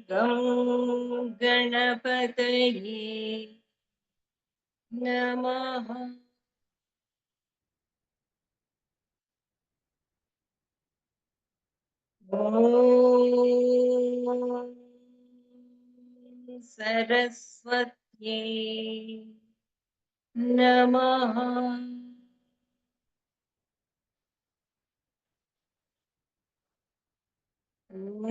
Gam Ganapataye Namaha. Om Saraswatye Namaha. Om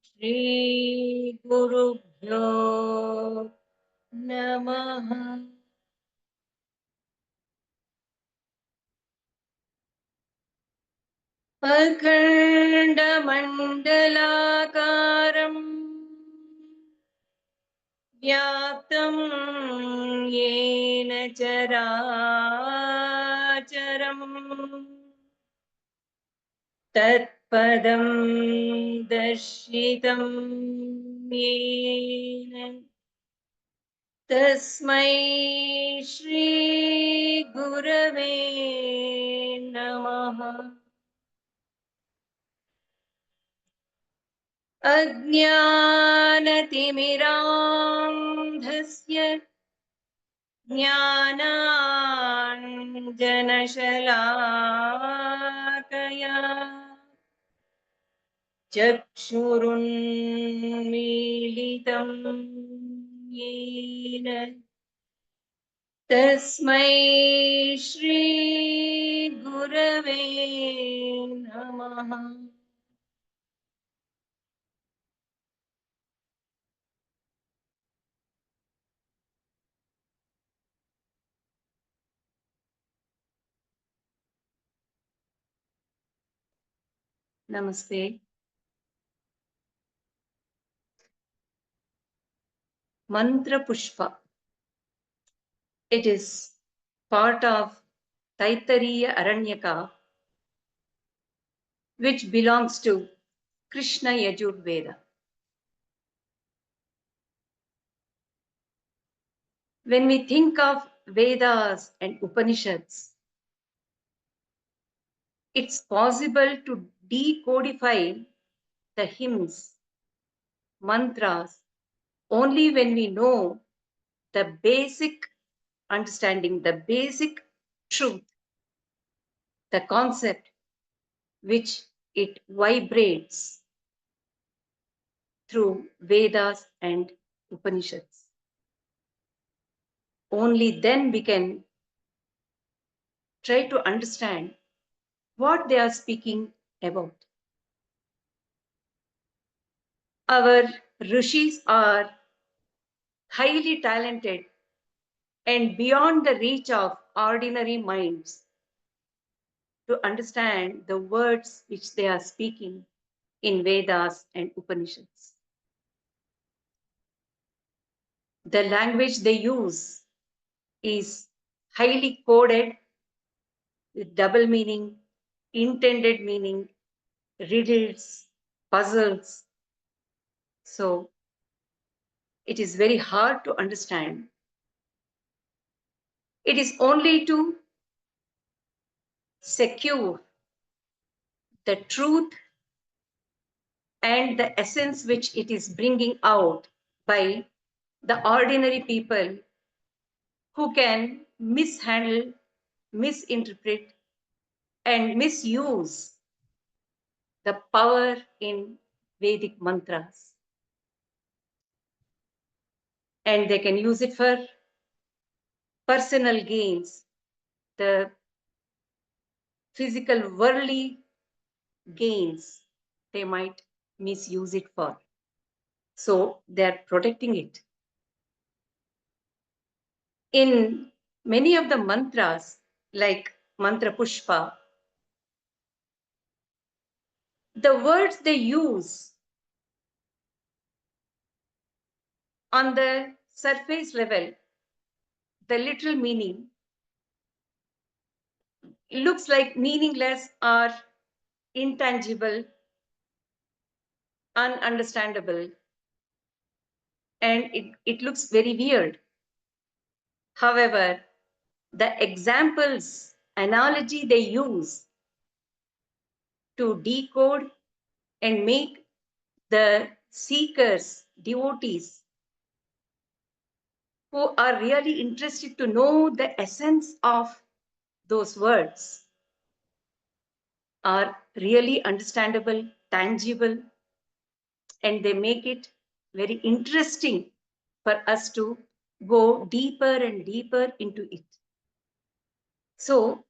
Shri Gurubhyo Namaha. अखण्डमण्डलाकारम् व्याप्तं येन चराचरम् तत्पदं दर्शितं येन तस्मै श्री गुरवे नमः. अज्ञानतिमिरान्धस्य ज्ञानाञ्जनशलाकया चक्षुरुन्मीलितं येन तस्मै श्री गुरवे नमः. Namaste. Mantra Pushpa. It is part of Taittiriya Aranyaka, which belongs to Krishna Yajur Veda. When we think of Vedas and Upanishads, it's possible to decodify the hymns, mantras, only when we know the basic understanding, the basic truth, the concept which it vibrates through Vedas and Upanishads. Only then we can try to understand what they are speaking about. Our rishis are highly talented and beyond the reach of ordinary minds to understand the words which they are speaking in Vedas and Upanishads. The language they use is highly coded with double meaning, intended meaning, riddles, puzzles. So it is very hard to understand. It is only to secure the truth and the essence which it is bringing out by the ordinary people who can mishandle, misinterpret, and misuse the power in Vedic mantras. And they can use it for personal gains, the physical worldly gains they might misuse it for. So they're protecting it. In many of the mantras, like mantra Pushpa, the words they use on the surface level, the literal meaning looks like meaningless or intangible, ununderstandable, and it looks very weird. However, the examples, analogy they use to decode and make the seekers, devotees, who are really interested to know the essence of those words, are really understandable, tangible, and they make it very interesting for us to go deeper and deeper into it. So,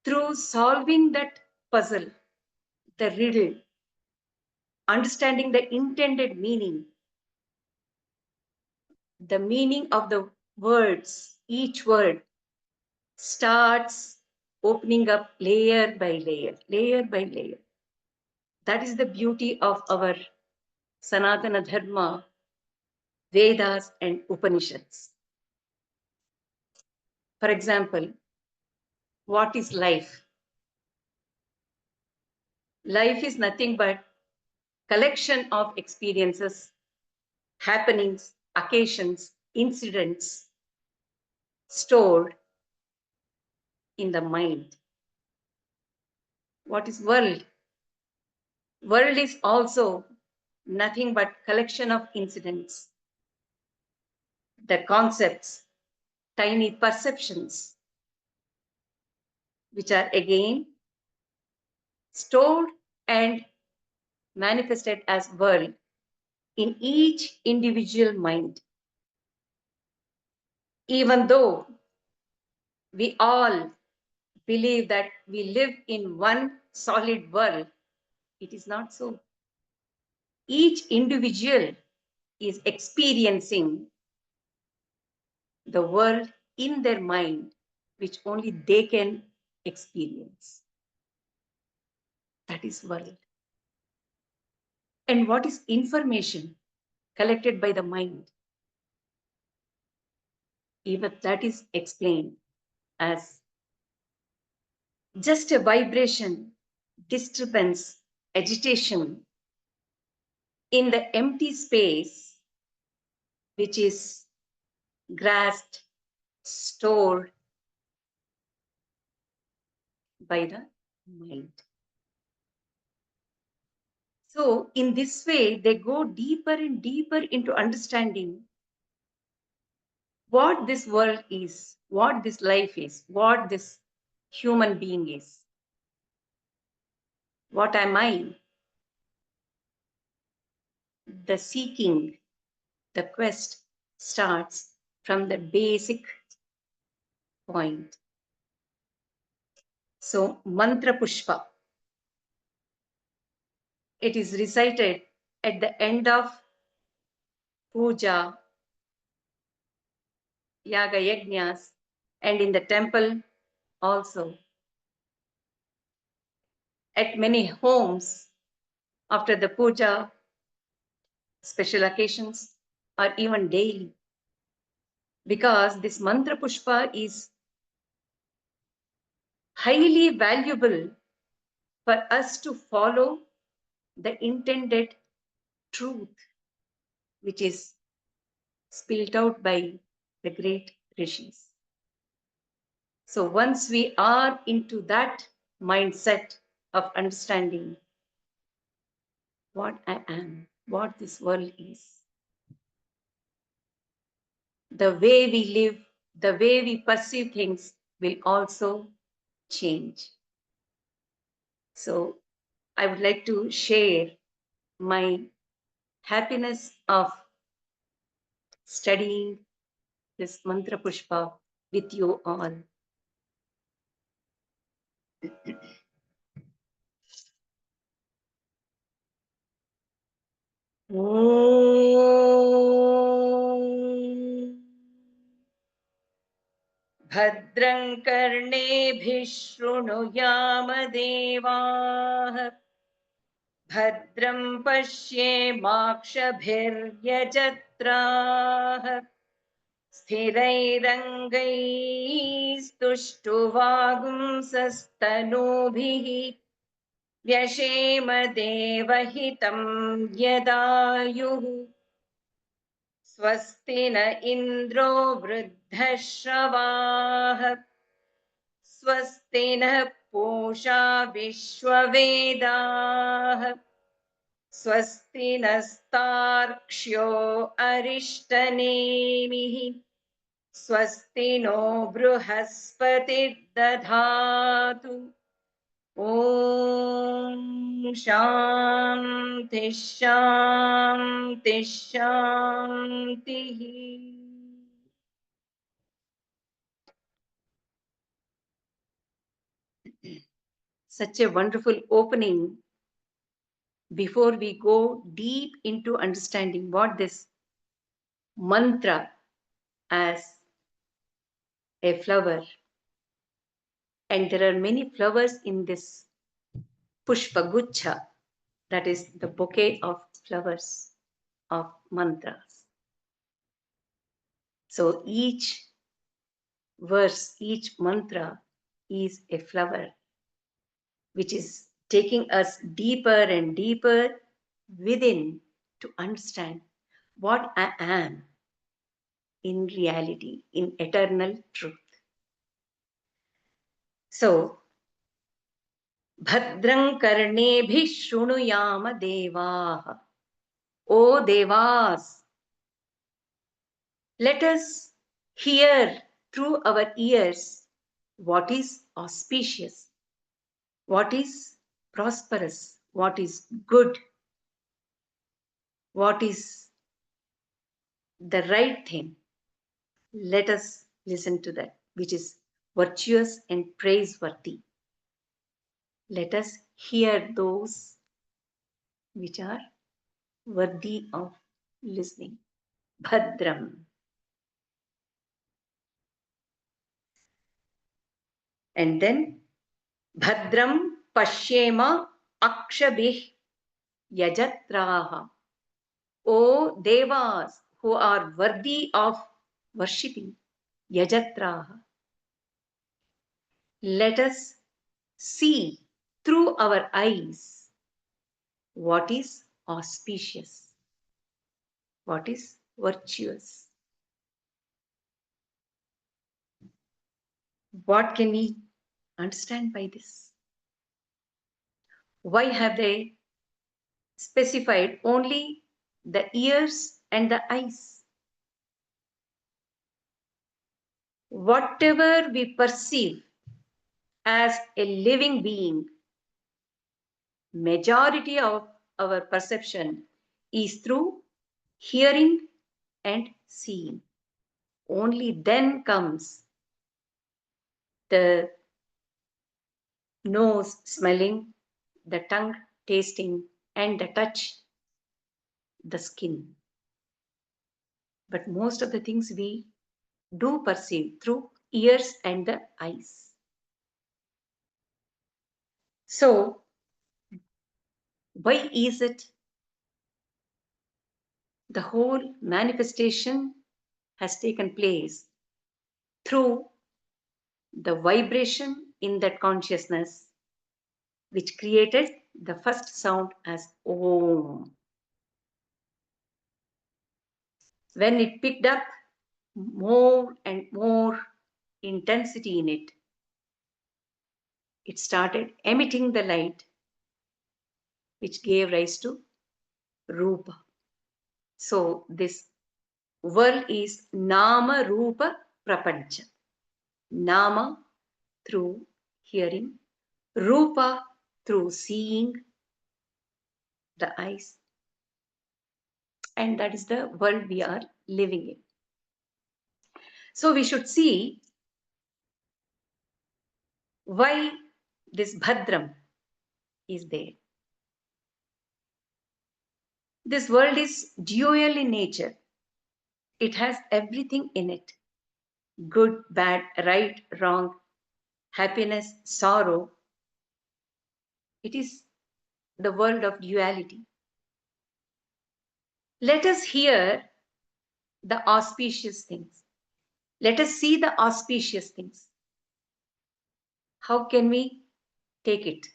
through solving that puzzle, the riddle, understanding the intended meaning, the meaning of the words, each word starts opening up layer by layer, layer by layer. That is the beauty of our Sanatana Dharma, Vedas, and Upanishads. For example, what is life? Life is nothing but collection of experiences, happenings, occasions, incidents stored in the mind. What is world? World is also nothing but collection of incidents, the concepts, tiny perceptions, which are again stored and manifested as world in each individual mind. Even though we all believe that we live in one solid world, it is not so. Each individual is experiencing the world in their mind, which only they can experience. That is world. And what is information collected by the mind? Even that is explained as just a vibration, disturbance, agitation in the empty space, which is grasped, stored by the mind. So, in this way, they go deeper and deeper into understanding what this world is, what this life is, what this human being is. What am I? The seeking, the quest starts from the basic point. So, mantra Pushpa, it is recited at the end of Puja, Yaga Yajnas, and in the temple also. At many homes, after the puja, special occasions, or even daily. Because this mantra Pushpa is highly valuable for us to follow the intended truth, which is spilled out by the great rishis. So once we are into that mindset of understanding what I am, what this world is, the way we live, the way we perceive things will also change. So I would like to share my happiness of studying this mantra Pushpa with you all. Om भद्रं कर्णेभिः शृणुयाम देवाः भद्रं पश्येमाक्षभिर्यजत्राः स्थिरैरङ्गैस्तुष्टुवागुंसस्तनूभिः व्यशेम देवहितं यदायुः स्वस्ति न इन्द्रो वृद्धश्रवाः स्वस्ति नः पूषा विश्ववेदाः स्वस्ति नस्तार्क्ष्यो अरिष्टनेमिः स्वस्ति नो बृहस्पतिर्दधातु ॐ शान्ति शान्ति शान्तिः. Such a wonderful opening before we go deep into understanding what this mantra as a flower, and there are many flowers in this pushpagucha, that is the bouquet of flowers of mantras. So each verse, each mantra is a flower which is taking us deeper and deeper within to understand what I am in reality, in eternal truth. So, Bhadram Karnebhi Shrunuyama Devaha. O Devas, let us hear through our ears what is auspicious, what is prosperous, what is good, what is the right thing. Let us listen to that, which is virtuous and praiseworthy. Let us hear those which are worthy of listening. Bhadram. And then Bhadram Pashyema Akshabih Yajatraha. O Devas who are worthy of worshipping, Yajatraha. Let us see through our eyes what is auspicious, what is virtuous. What can we understand by this? Why have they specified only the ears and the eyes? Whatever we perceive as a living being, majority of our perception is through hearing and seeing. Only then comes the nose smelling, the tongue tasting, and the touch, the skin. But most of the things we do perceive through ears and the eyes. So, why is it the whole manifestation has taken place through the vibration in that consciousness, which created the first sound as Om. When it picked up more and more intensity in it, it started emitting the light, which gave rise to Rupa. So this world is Nama Rupa Prapancha. Nama through hearing, Rupa through seeing, the eyes, and that is the world we are living in. So we should see why this Bhadram is there. This world is dual in nature. It has everything in it. good, bad, right, wrong, happiness, sorrow. It is the world of duality. Let us hear the auspicious things. Let us see the auspicious things. How can we take it?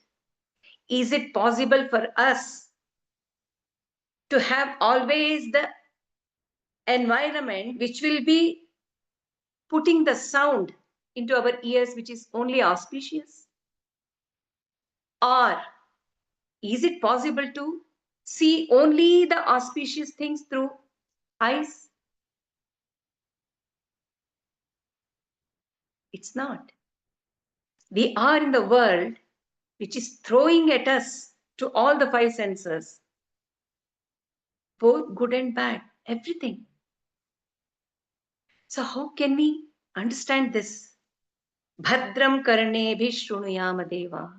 Is it possible for us to have always the environment which will be putting the sound into our ears, which is only auspicious? Or is it possible to see only the auspicious things through eyes? It's not. We are in the world which is throwing at us to all the five senses, both good and bad, everything. So how can we understand this? Bhadram karnebhi shrunuyama deva.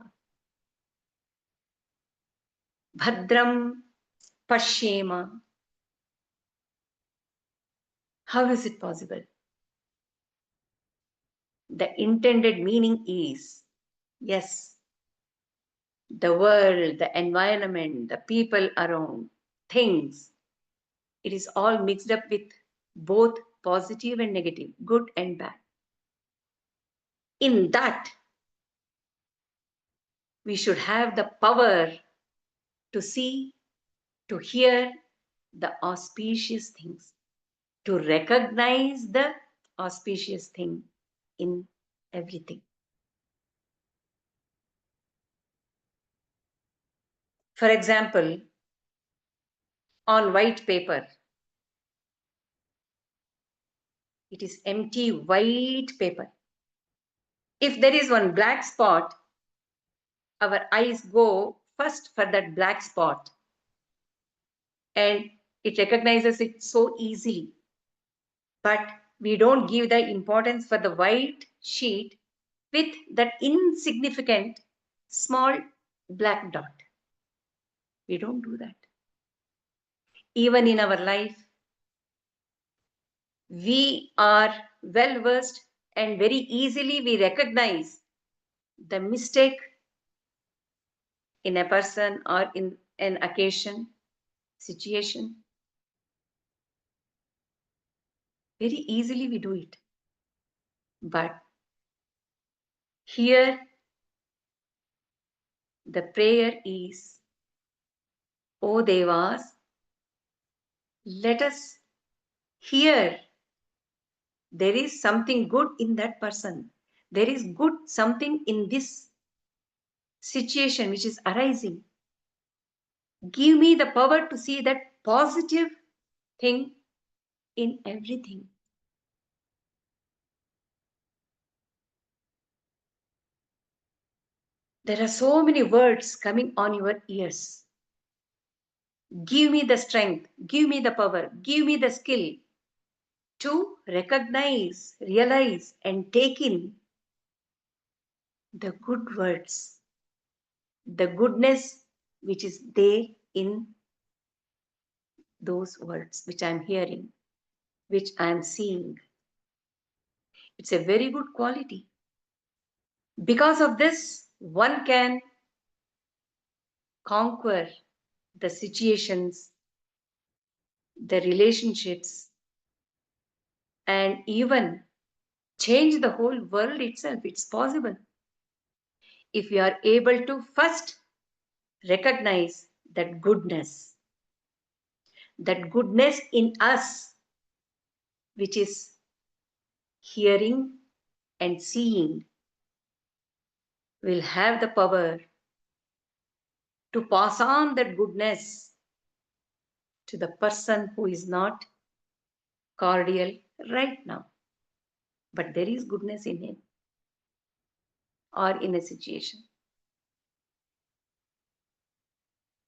Bhadram pashyema. How is it possible? The intended meaning is, yes, the world, the environment, the people around, things, it is all mixed up with both positive and negative, good and bad. In that, we should have the power to see, to hear the auspicious things, to recognize the auspicious thing in everything. For example, on white paper, it is empty white paper. If there is one black spot, our eyes go first for that black spot and it recognizes it so easily. But we don't give the importance for the white sheet with that insignificant small black dot. We don't do that. Even in our life, we are well versed and very easily we recognize the mistake in a person or in an occasion, situation. Very easily we do it. But here the prayer is, O Devas, let us hear there is something good in that person. There is good something in this situation which is arising. Give me the power to see that positive thing in everything. There are so many words coming on your ears. Give me the strength, give me the power, give me the skill to recognize, realize, and take in the good words, the goodness which is there in those words which I am hearing, which I am seeing. It's a very good quality. Because of this, one can conquer the situations, the relationships, and even change the whole world itself. It's possible. If we are able to first recognize that goodness in us, which is hearing and seeing, will have the power to pass on that goodness to the person who is not cordial right now. But there is goodness in him or in a situation.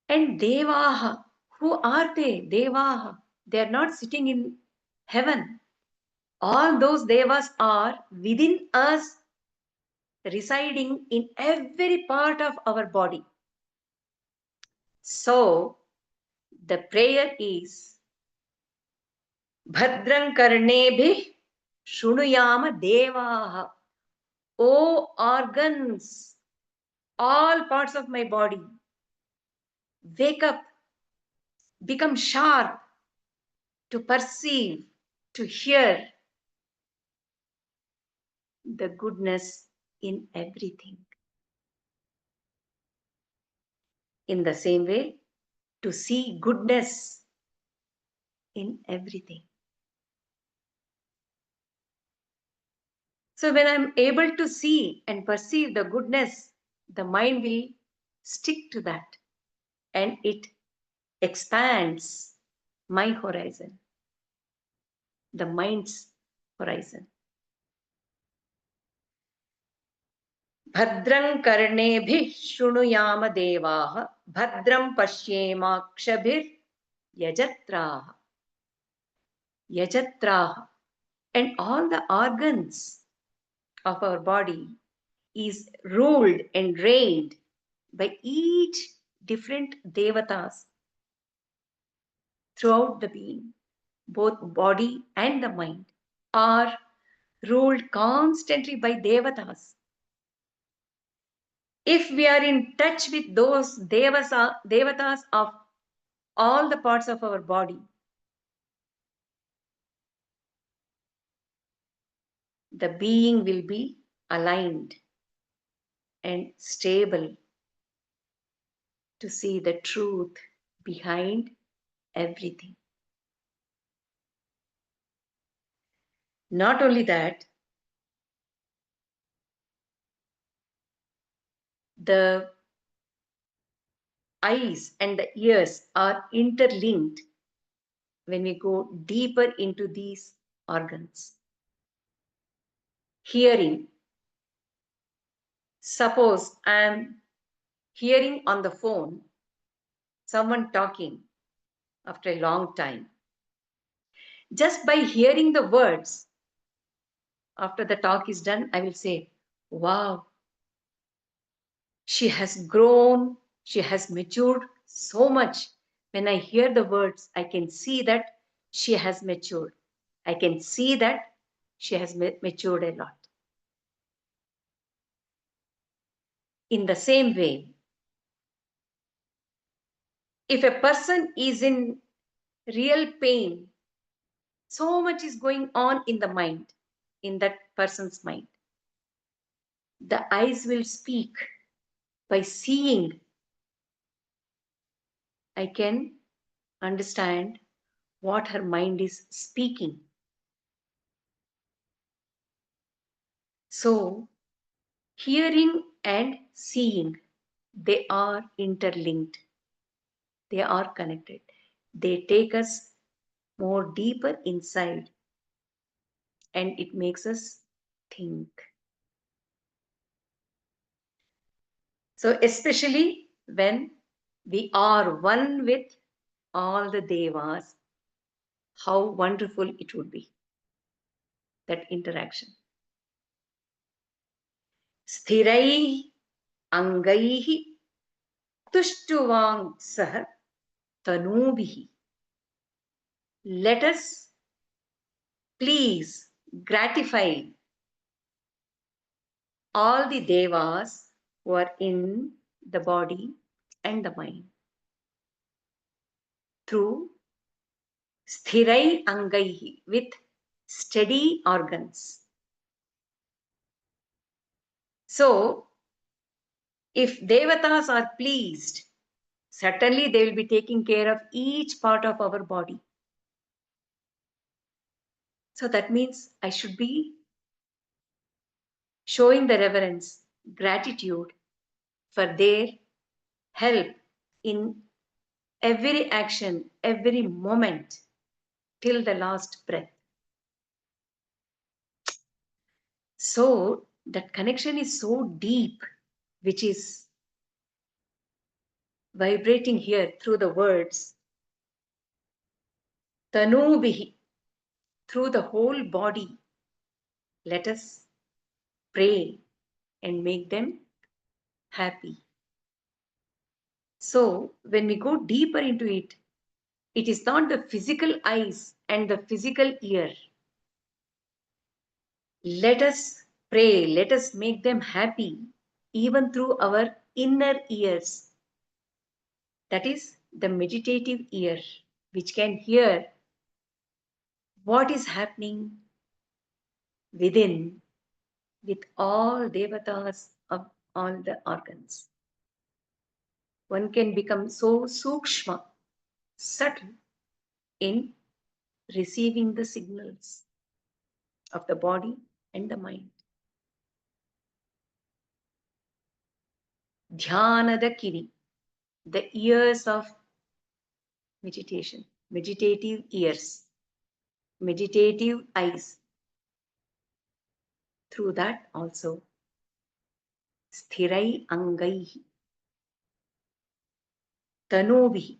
And Devaha, who are they? Devaha, they are not sitting in heaven. All those Devas are within us, residing in every part of our body. So, the prayer is Bhadram Karnebhi Shrunuyama devaha. O organs, all parts of my body, wake up, become sharp to perceive, to hear the goodness in everything. In the same way, to see goodness in everything. So when I'm able to see and perceive the goodness, the mind will stick to that and it expands my horizon, the mind's horizon. Bhadram karnebhih shrunuyama devaha bhadram pashyemakshabhir yajatraha. Yajatraha. And all the organs of our body is ruled and reigned by each different devatas throughout the being. Both body and the mind are ruled constantly by devatas. If we are in touch with those devatas of all the parts of our body, the being will be aligned and stable to see the truth behind everything. Not only that, the eyes and the ears are interlinked when we go deeper into these organs. Hearing. Suppose I am hearing on the phone someone talking after a long time. Just by hearing the words, after the talk is done, I will say, wow, she has grown, she has matured so much. When I hear the words, I can see that she has matured. I can see that she has matured a lot. In the same way, if a person is in real pain, so much is going on in the mind, in that person's mind. The eyes will speak. By seeing, I can understand what her mind is speaking. So, hearing and seeing, they are interlinked. They are connected. They take us more deeper inside and it makes us think. So, especially when we are one with all the devas, how wonderful it would be, that interaction. Sthirai angaihi tuštuvang sah tanubihi. Let us please gratify all the devas who are in the body and the mind through sthirai angaihi, with steady organs. So, if devatas are pleased, certainly they will be taking care of each part of our body. So that means I should be showing the reverence, gratitude for their help in every action, every moment, till the last breath. So that connection is so deep, which is vibrating here through the words Tanubihi, through the whole body. Let us pray and make them happy. So when we go deeper into it, it is not the physical eyes and the physical ear. Let us pray, let us make them happy, even through our inner ears. That is the meditative ear, which can hear what is happening within with all devatas of all the organs. One can become so sukshma, subtle in receiving the signals of the body and the mind. Dhyanada kiri, the ears of meditation, meditative ears, meditative eyes. Through that also, sthirai angaihi, tanubihi,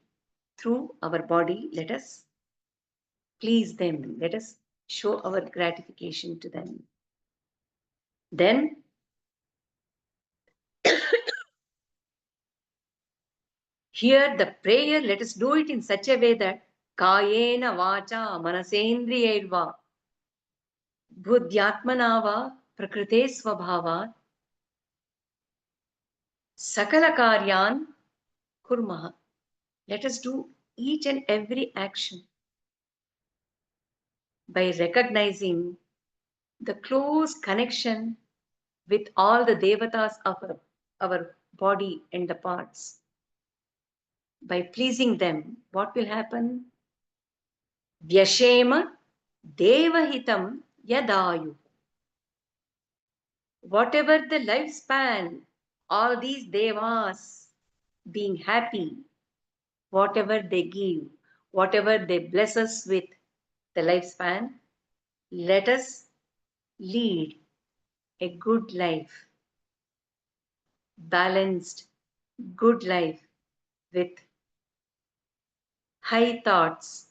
through our body, let us please them, let us show our gratification to them. Then here the prayer, let us do it in such a way that kayena vacha manasendriyairva buddhyatmana va prakrite svabhavat sakala karyan kurmaha. Let us do each and every action by recognizing the close connection with all the devatas of our body and the parts. By pleasing them, what will happen? Vyashema devahitam yadayu. Whatever the lifespan, all these devas being happy, whatever they give, whatever they bless us with the lifespan, let us lead a good life, balanced, good life with high thoughts,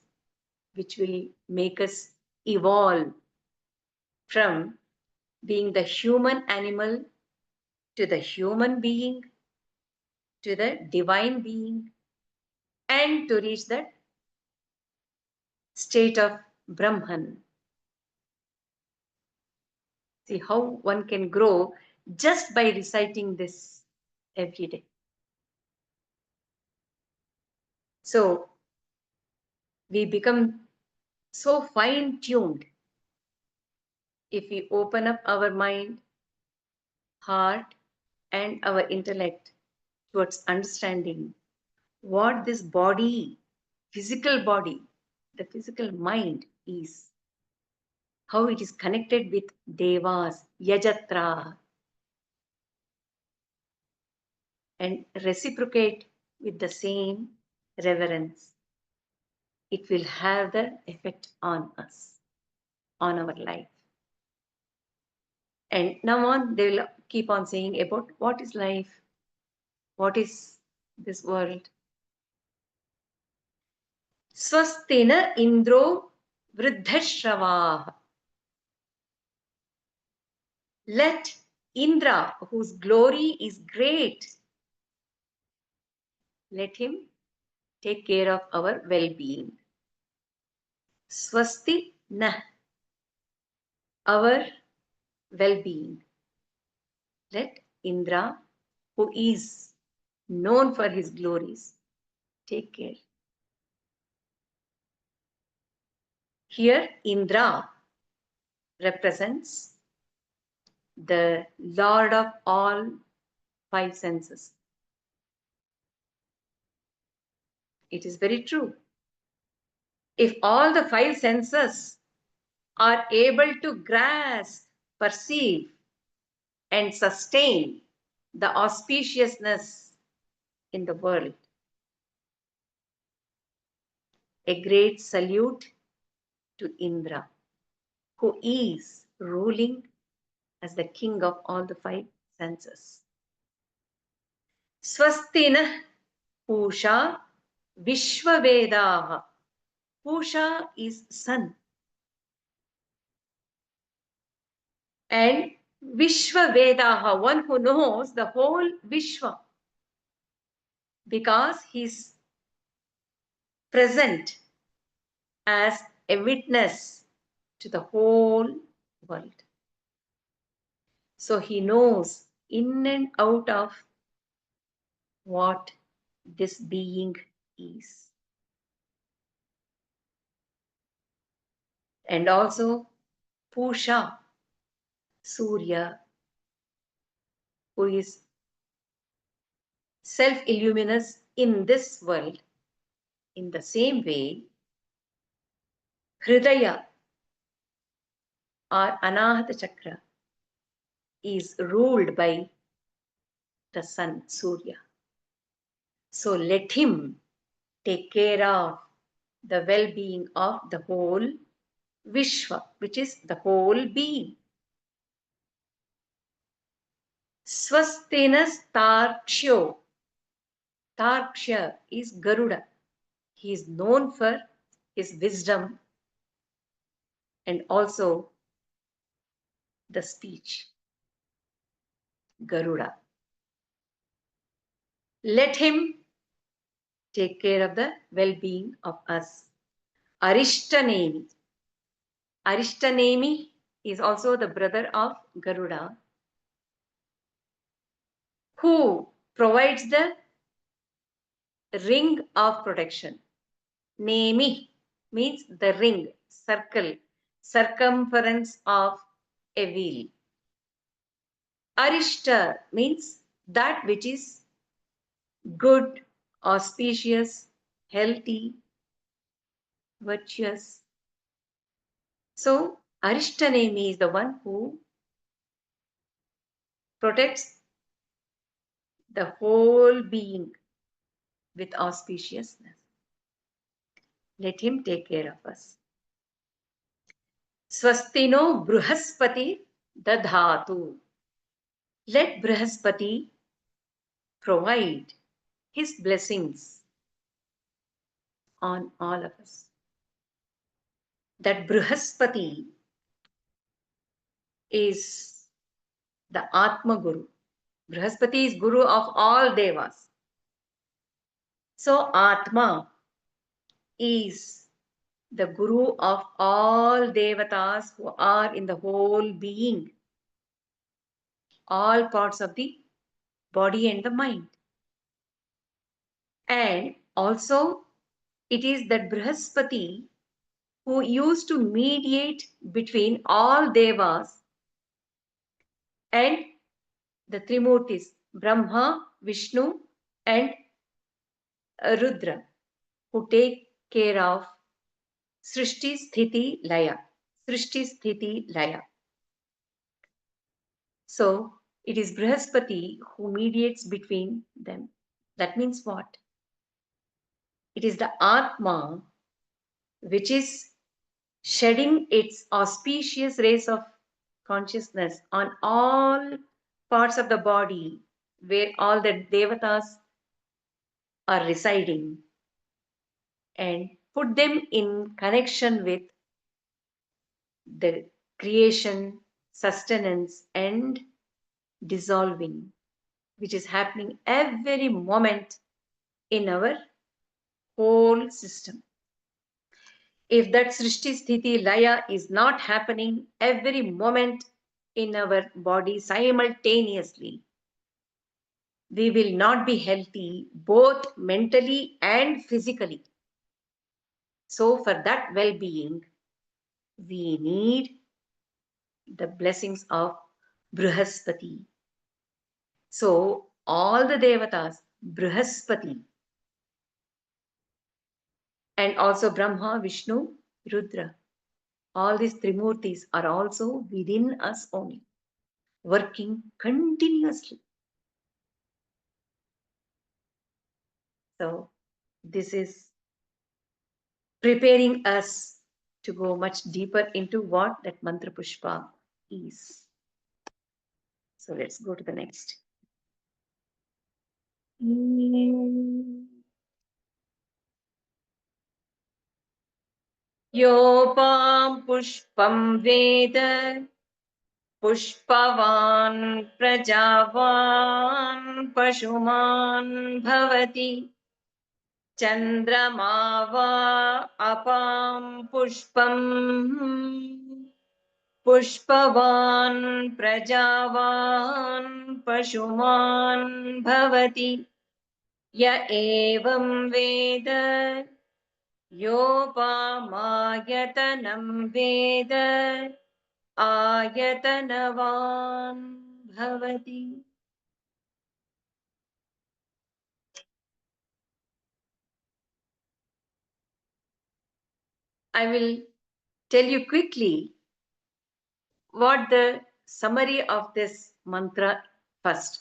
which will make us evolve from being the human animal to the human being, to the divine being, and to reach that state of Brahman. See how one can grow just by reciting this every day. So we become so fine-tuned if we open up our mind, heart, and our intellect towards understanding what this body, the physical mind is, how it is connected with devas, yajatra, and reciprocate with the same reverence. It will have the effect on us, on our life. And now on, they will keep on saying about what is life, what is this world. Swastina Indro Vriddhashravaha. Let Indra, whose glory is great, let him take care of our well-being. Swasti na, our well-being. Let Indra, who is known for his glories, take care. Here, Indra represents the Lord of all five senses. It is very true. If all the five senses are able to grasp, perceive, and sustain the auspiciousness in the world, a great salute to Indra, who is ruling as the king of all the five senses. Swastina Pusha Vishwavedaha. Pusha is sun. And Vishwavedaha, one who knows the whole Vishwa, because he is present as a witness to the whole world. So he knows in and out of what this being is. And also Pusha, Surya, who is self-illuminous in this world. In the same way, Hridaya or Anahata Chakra is ruled by the sun, Surya. So let him take care of the well-being of the whole Vishwa, which is the whole being. Swastinas Tarksho. Tarksha is Garuda. He is known for his wisdom and also the speech. Garuda. Let him take care of the well-being of us. Arishtanemi. Arishtanemi is also the brother of Garuda, who provides the ring of protection. Nemi means the ring, circle, circumference of a wheel. Arishta means that which is good, auspicious, healthy, virtuous. So, Arishtanemi is the one who protects the whole being with auspiciousness. Let him take care of us. Swastino Bruhaspati Dadhatu. Let Bruhaspati provide his blessings on all of us. That Bruhaspati is the Atma Guru. Bruhaspati is Guru of all Devas. So Atma is the Guru of all Devatas who are in the whole being, all parts of the body and the mind. And also it is that Brihaspati who used to mediate between all Devas and the Trimurtis, Brahma, Vishnu and Rudra, who take care of Srishti, Sthiti, Laya. Srishti, Sthiti, Laya. So it is Brihaspati who mediates between them. That means what? It is the Atma which is shedding its auspicious rays of consciousness on all parts of the body where all the devatas are residing and put them in connection with the creation, sustenance, and dissolving, which is happening every moment in our whole system. If that Srishti Sthiti Laya is not happening every moment in our body simultaneously, we will not be healthy both mentally and physically. So for that well-being, we need the blessings of Brihaspati. So all the devatas, Brihaspati, and also Brahma, Vishnu, Rudra, all these Trimurtis are also within us only, working continuously. So this is preparing us to go much deeper into what that mantra pushpa is. So let's go to the next. Yopam pushpam veda pushpavan prajavAn pashuman bhavati chandrama va apam pushpam Pushpavan, prajavAn, pashuman bhavati. Ya evam veda yopam veda ayatanavan bhavati. I will tell you quickly what the summary of this mantra first.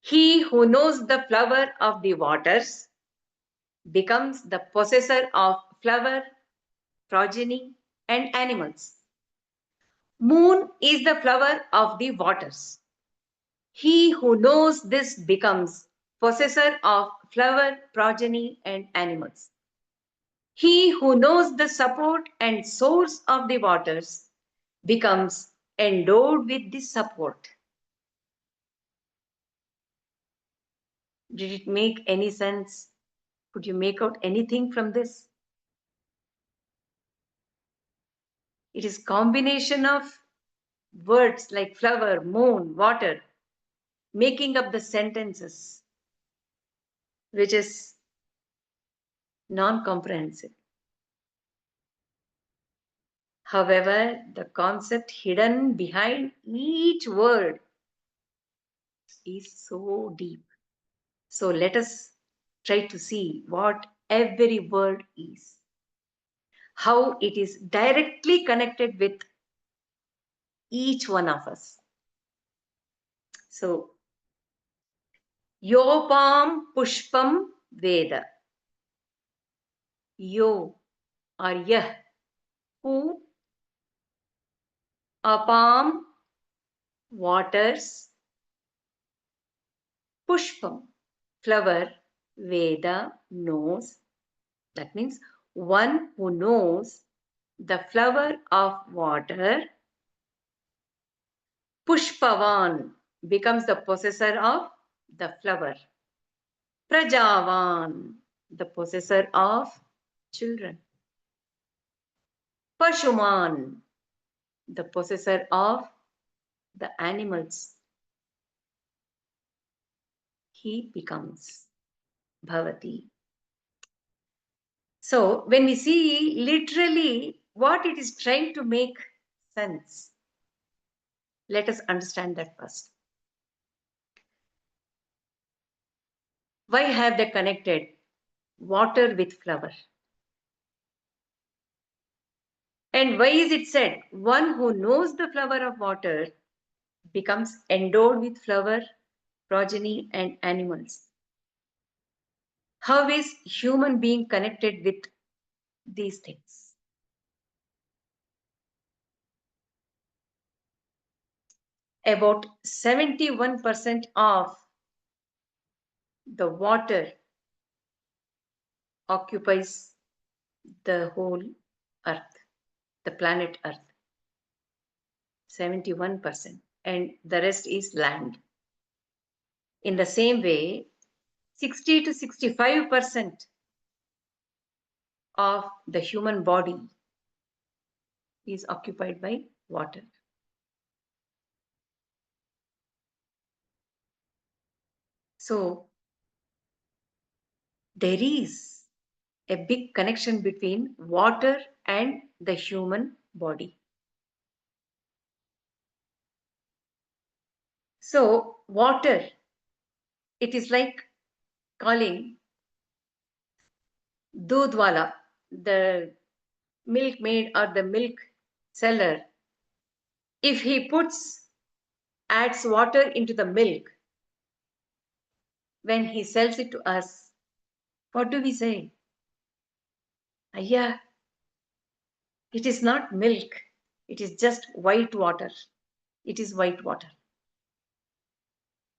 He who knows the flower of the waters becomes the possessor of flower, progeny, and animals. Moon is the flower of the waters. He who knows this becomes possessor of flower, progeny, and animals. He who knows the support and source of the waters becomes endowed with the support. Did it make any sense? Could you make out anything from this? It is combination of words like flower, moon, water, making up the sentences, which is non-comprehensive. However, the concept hidden behind each word is so deep. So let us try to see what every word is, how it is directly connected with each one of us. So, yopam pushpam veda. Yo or yah, who, apam, waters, pushpam, flower, veda, knows. That means one who knows the flower of water, pushpavan, becomes the possessor of the flower. Prajavān, the possessor of children. Pashuman, the possessor of the animals. He becomes bhavati. So when we see literally what it is trying to make sense, let us understand that first. Why have they connected water with flower? And why is it said one who knows the flower of water becomes endowed with flower, progeny, and animals? How is human being connected with these things? About 71% of the water occupies the whole earth, the planet earth. 71%. And the rest is land. In the same way, 60 to 65% of the human body is occupied by water. So there is a big connection between water and the human body. So water, it is like calling dudwala, the milkmaid or the milk seller. If he adds water into the milk, when he sells it to us, what do we say? Yeah, it is not milk. It is just white water. It is white water.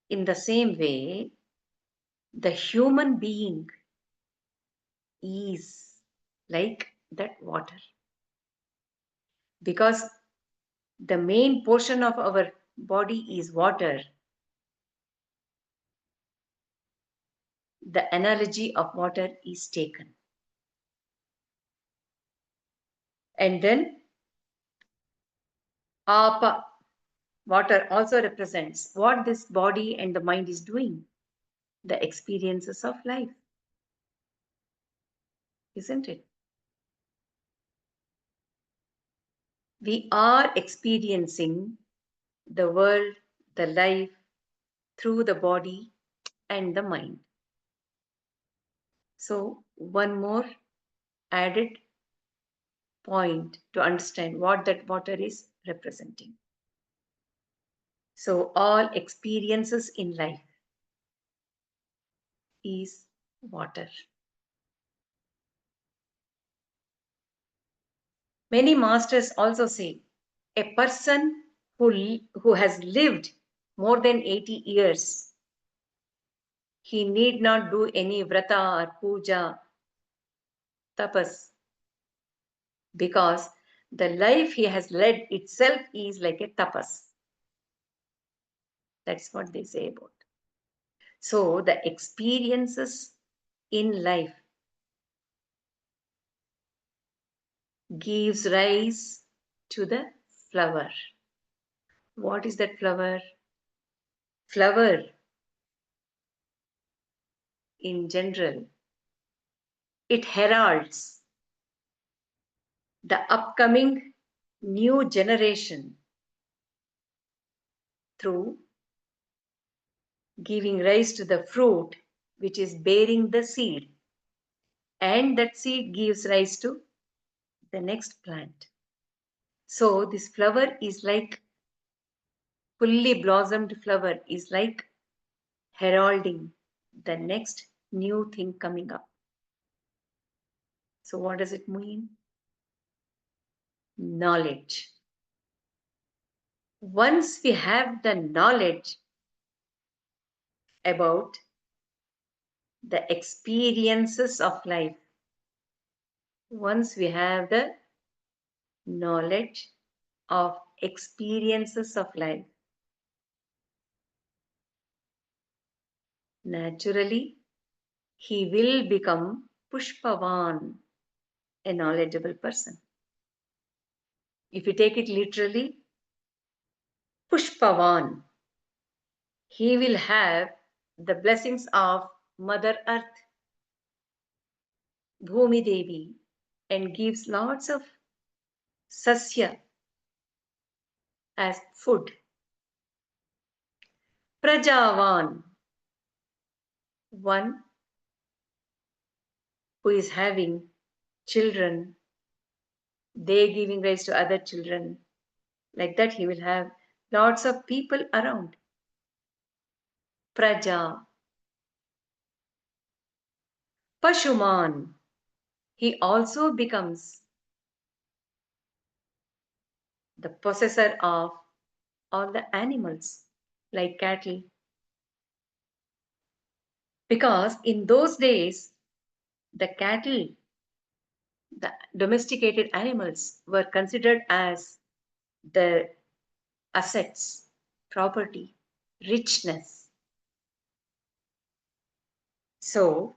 In the same way, the human being is like that water. Because the main portion of our body is water, the analogy of water is taken. And then Apa, water, also represents what this body and the mind is doing, the experiences of life, isn't it? We are experiencing the world, the life through the body and the mind. So, one more added point to understand what that water is representing. So, all experiences in life is water. Many masters also say a person who has lived more than 80 years, he need not do any vrata or puja, tapas, because the life he has led itself is like a tapas. That's what they say about. So the experiences in life gives rise to the flower. What is that flower? Flower in general, it heralds the upcoming new generation through giving rise to the fruit which is bearing the seed, and that seed gives rise to the next plant. So this flower is like fully blossomed flower is like heralding the next new thing coming up. So what does it mean? Knowledge. Once we have the knowledge about the experiences of life, once we have the knowledge of experiences of life, naturally he will become pushpavan, a knowledgeable person. If you take it literally, pushpavan, he will have the blessings of Mother Earth, Bhumi Devi, and gives lots of sasya as food. Prajavān, one who is having children, they giving rise to other children. Like that, he will have lots of people around. Praja. Pashuman, he also becomes the possessor of all the animals like cattle. Because in those days, the cattle, the domesticated animals, were considered as the assets, property, richness. So,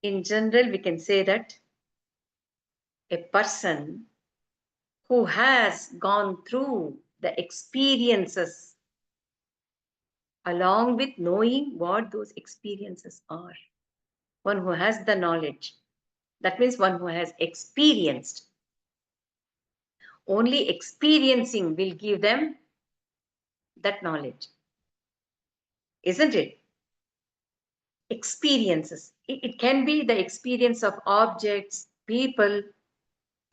in general, we can say that a person who has gone through the experiences along with knowing what those experiences are, one who has the knowledge, that means one who has experienced. Only experiencing will give them that knowledge, isn't it? Experiences. It can be the experience of objects, people,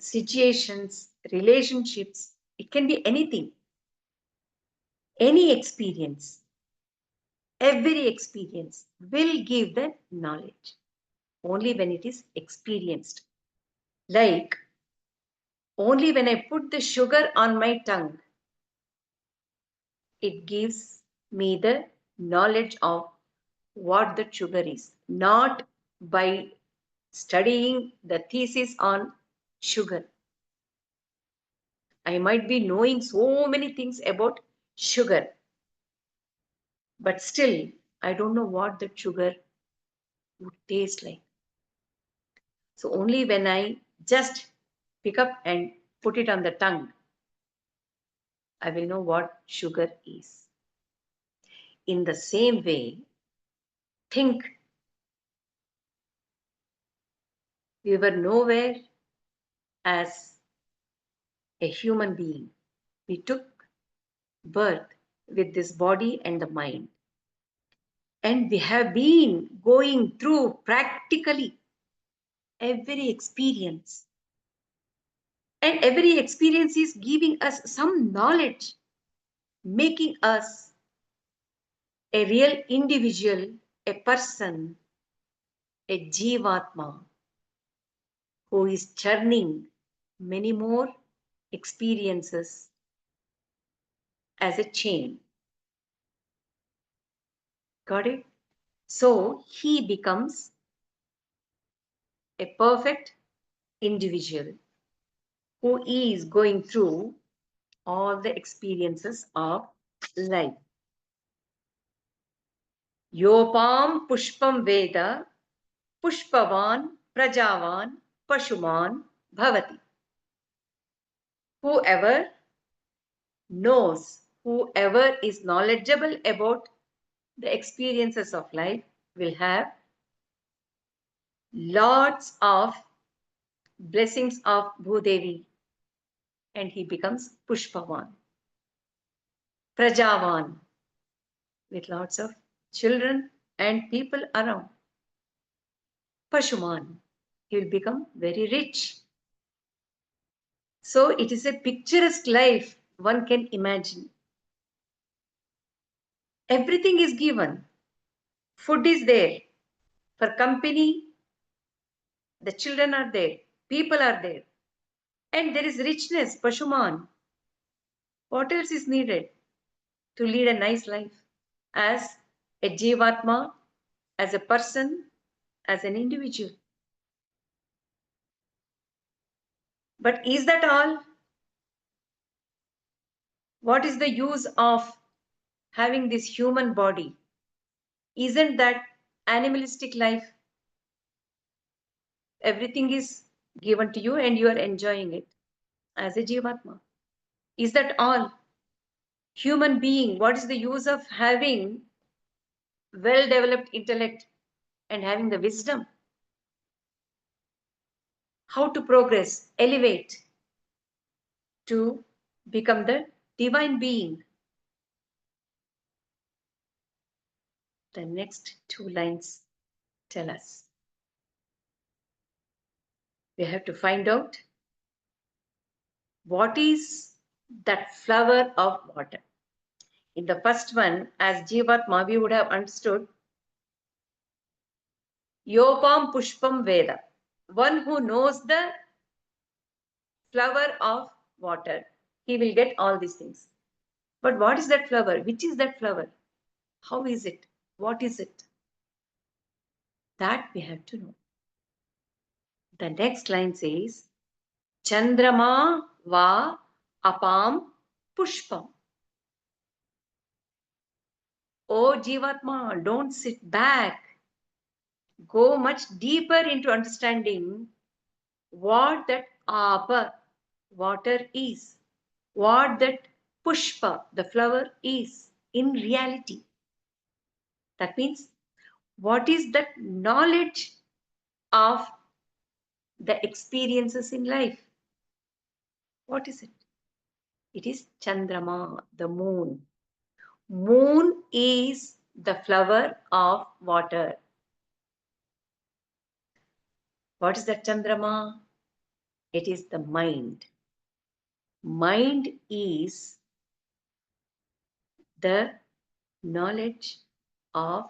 situations, relationships. It can be anything, any experience. Every experience will give the knowledge only when it is experienced. Like, only when I put the sugar on my tongue, it gives me the knowledge of what the sugar is, not by studying the thesis on sugar. I might be knowing so many things about sugar, but still I don't know what the sugar would taste like. So only when I just pick up and put it on the tongue, I will know what sugar is. In the same way, think we were nowhere as a human being. We took birth with this body and the mind. And we have been going through practically every experience. And every experience is giving us some knowledge, making us a real individual, a person, a jivatma who is churning many more experiences as a chain. Got it? So he becomes a perfect individual who is going through all the experiences of life. Yopam pushpam veda, pushpavan, prajavAn, pashuman, bhavati. Whoever knows, whoever is knowledgeable about the experiences of life will have lots of blessings of Bhudevi, and he becomes Pushpavan. Prajavan, with lots of children and people around. Pashuman, he will become very rich. So it is a picturesque life one can imagine. Everything is given. Food is there. For company, the children are there. People are there. And there is richness, Pashuman. What else is needed to lead a nice life as a Jivatma, as a person, as an individual? But is that all? What is the use of having this human body? Isn't that animalistic life? Everything is given to you and you are enjoying it as a Jivatma. Is that all? Human being, what is the use of having well developed intellect and having the wisdom? How to progress, elevate to become the divine being? The next two lines tell us. We have to find out what is that flower of water. In the first one, as Jivatma, we would have understood yopam pushpam veda, one who knows the flower of water. He will get all these things. But what is that flower? Which is that flower? How is it? What is it? That we have to know. The next line says, Chandrama va apam pushpam. Oh Jivatma, don't sit back. Go much deeper into understanding what that apa, water is, what that pushpa, the flower is in reality. That means, what is that knowledge of the experiences in life? What is it? It is Chandrama, the moon. Moon is the flower of water. What is that Chandrama? It is the mind. Mind is the knowledge of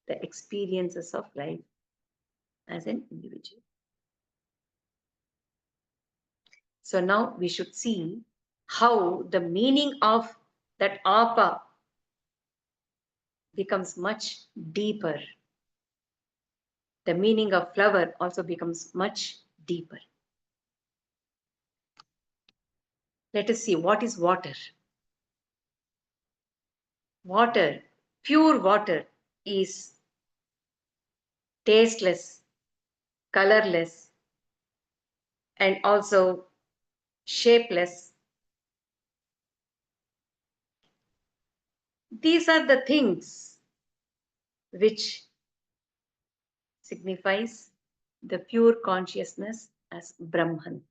the experiences of life as an individual. So now we should see how the meaning of that apa becomes much deeper. The meaning of flower also becomes much deeper. Let us see what is water. Water, pure water, is tasteless, colorless, and also shapeless, These are the things which signifies the pure consciousness as Brahman,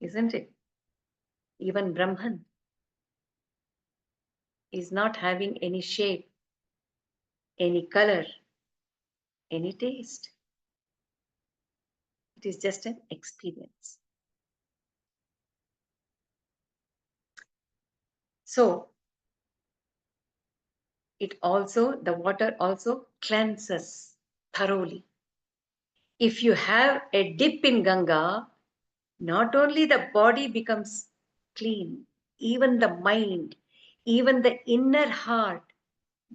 isn't it? Even Brahman is not having any shape, any color, any taste. It is just an experience. So, the water also cleanses thoroughly. If you have a dip in Ganga, not only the body becomes clean, even the mind, even the inner heart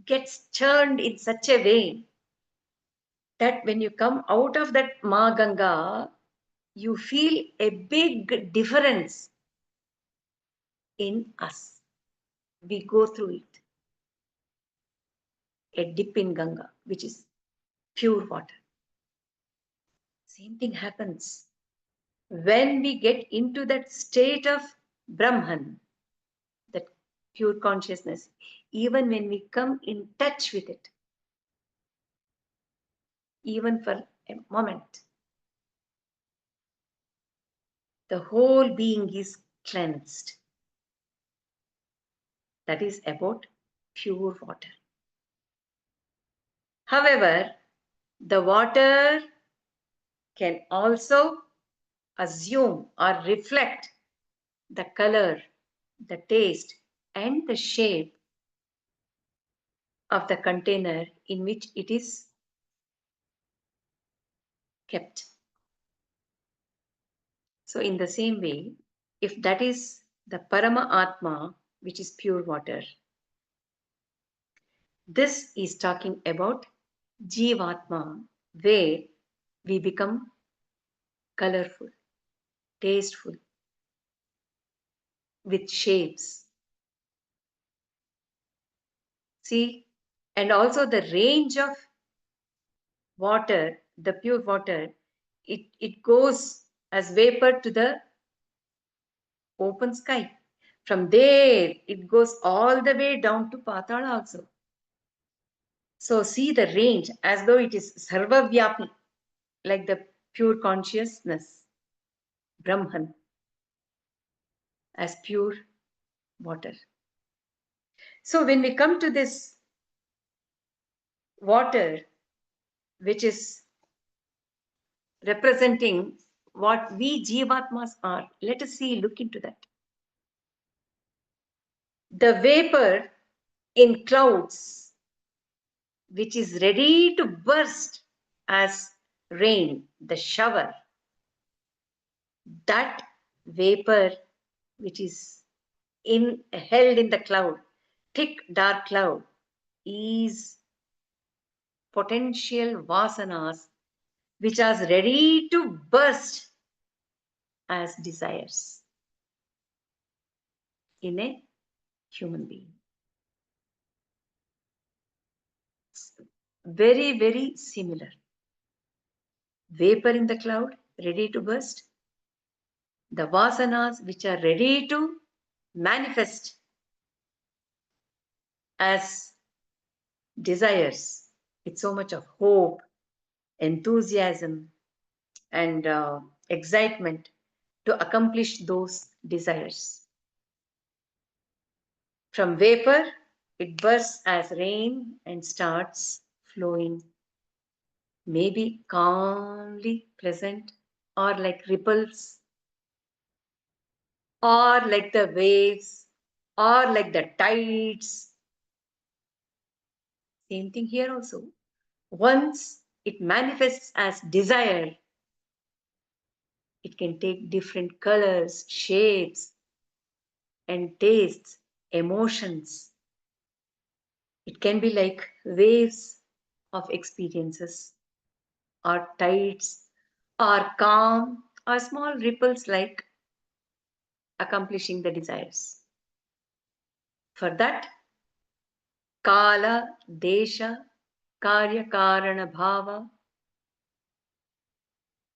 gets churned in such a way that when you come out of that Ma Ganga, you feel a big difference in us. We go through it. A dip in Ganga, which is pure water. Same thing happens when we get into that state of Brahman, that pure consciousness. Even when we come in touch with it, even for a moment, the whole being is cleansed. That is about pure water. However, the water can also assume or reflect the color, the taste, and the shape of the container in which it is kept. So, in the same way, if that is the Parama Atma, which is pure water, this is talking about Jivatma, where we become colorful, tasteful, with shapes. See, and also the range of water, the pure water, it goes as vapor to the open sky. From there, it goes all the way down to Patala also. So see the range as though it is sarvavyapi, like the pure consciousness, Brahman, as pure water. So when we come to this water, which is representing what we Jivatmas are, let us see, look into that. The vapor in clouds, which is ready to burst as rain, the shower, that vapor which is held in the cloud, thick dark cloud, is potential vasanas which are ready to burst as desires in a human being. It's very, very similar. Vapor in the cloud, ready to burst. The vasanas which are ready to manifest as desires with so much of hope, enthusiasm, and excitement to accomplish those desires. From vapor, it bursts as rain and starts flowing, maybe calmly pleasant, or like ripples, or like the waves, or like the tides. Same thing here also. Once it manifests as desire, it can take different colors, shapes, and tastes, emotions. It can be like waves of experiences, or tides, or calm, or small ripples like accomplishing the desires. For that, Kala, Desha, Karya, Karana, Bhava,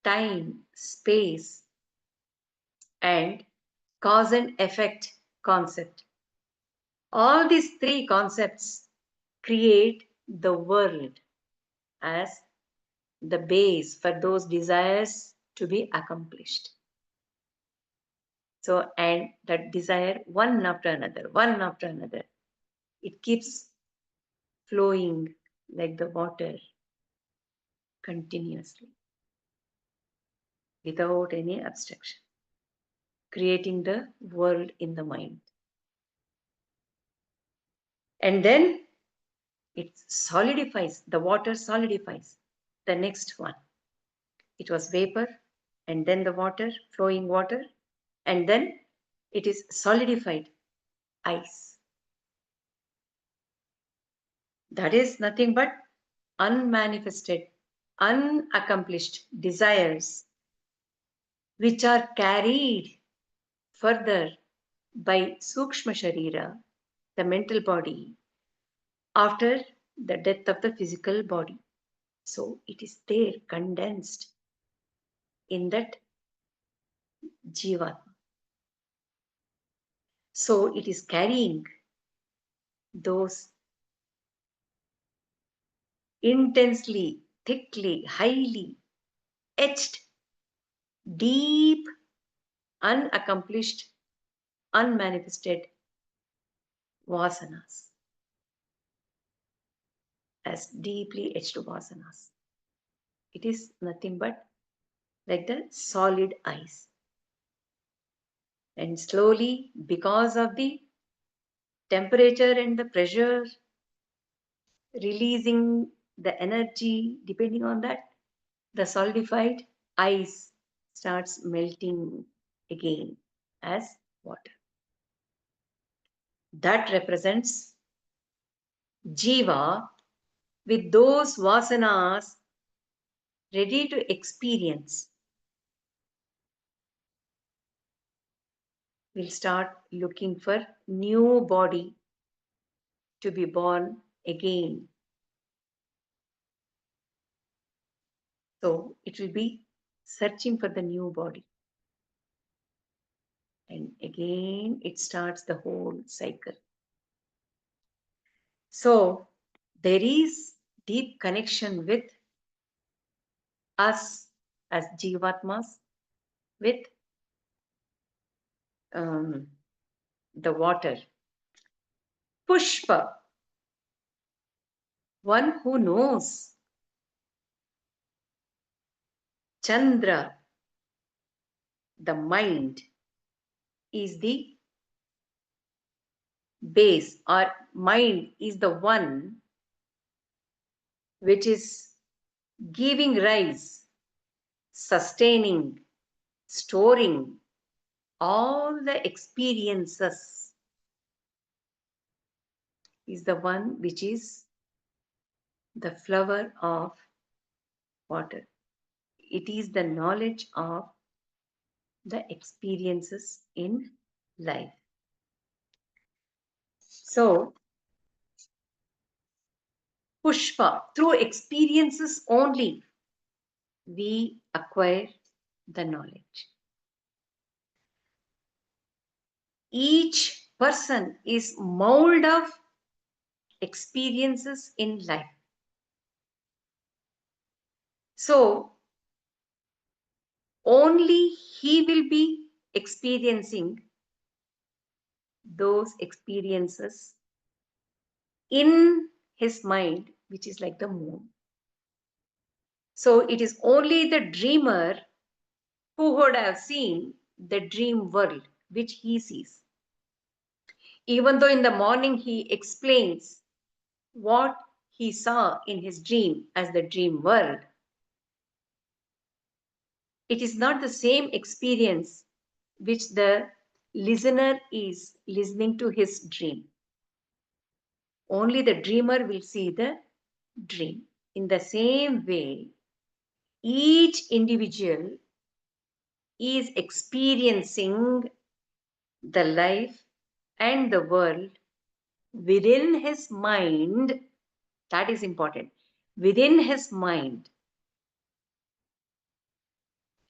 time, space, and cause and effect concept. All these three concepts create the world as the base for those desires to be accomplished. So, and that desire, one after another, it keeps flowing like the water continuously without any obstruction, creating the world in the mind. And then it solidifies, the water solidifies. The next one, it was vapor, and then the water, flowing water, and then it is solidified, ice. That is nothing but unmanifested, unaccomplished desires which are carried further by Sukshma Sharira, the mental body, after the death of the physical body. So it is there condensed in that Jivatma. So it is carrying those intensely, thickly, highly etched, deep, unaccomplished, unmanifested vasanas, as deeply etched vasanas. It is nothing but like the solid ice. And slowly, because of the temperature and the pressure, releasing the energy, depending on that, the solidified ice starts melting again as water. That represents Jiva with those vasanas ready to experience. Will start looking for new body to be born again. So it will be searching for the new body. And again, it starts the whole cycle. So there is deep connection with us as Jivatmas, with the water. Pushpa, one who knows. Chandra, the mind, is the base, or mind is the one which is giving rise, sustaining, storing all the experiences, is the one which is the flower of water. It is the knowledge of the experiences in life. So, Pushpa, through experiences only, we acquire the knowledge. Each person is mold of experiences in life. So, only he will be experiencing those experiences in his mind, which is like the moon. So it is only the dreamer who would have seen the dream world which he sees. Even though in the morning he explains what he saw in his dream as the dream world, it is not the same experience which the listener is listening to his dream. Only the dreamer will see the dream. In the same way, each individual is experiencing the life and the world within his mind. That is important. Within his mind,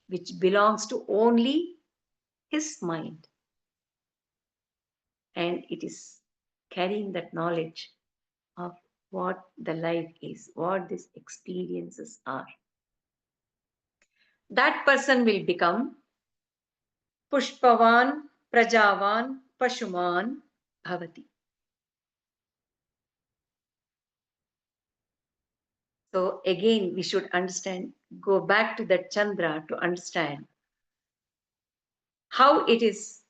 which belongs to only his mind. and it is carrying that knowledge of what the life is, what these experiences are. That person will become pushpavan, prajavAn, pashuman, bhavati. So again, we should understand, go back to that Chandra to understand how it is